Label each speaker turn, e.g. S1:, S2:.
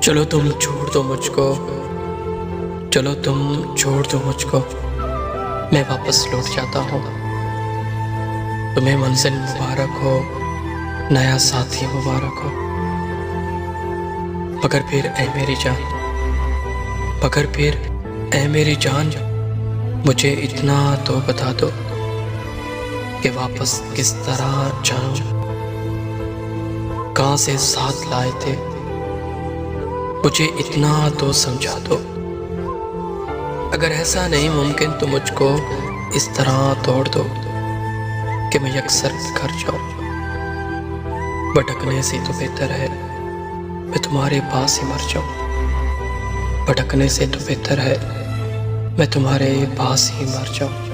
S1: चलो तुम छोड़ दो मुझको, चलो तुम छोड़ दो मुझको, मैं वापस लौट जाता हूँ। तुम्हें मंजिल मुबारक हो, नया साथी मुबारक हो। मगर फिर ऐ मेरी जान, मगर फिर ऐ मेरी जान, मुझे इतना तो बता दो कि वापस किस तरह जाऊं, कहाँ से साथ लाए थे, मुझे इतना तो समझा दो। अगर ऐसा नहीं मुमकिन तो मुझको इस तरह तोड़ दो कि मैं अक्सर घर जाऊं। भटकने से तो बेहतर है मैं तुम्हारे पास ही मर जाऊं। भटकने से तो बेहतर है मैं तुम्हारे पास ही मर जाऊं।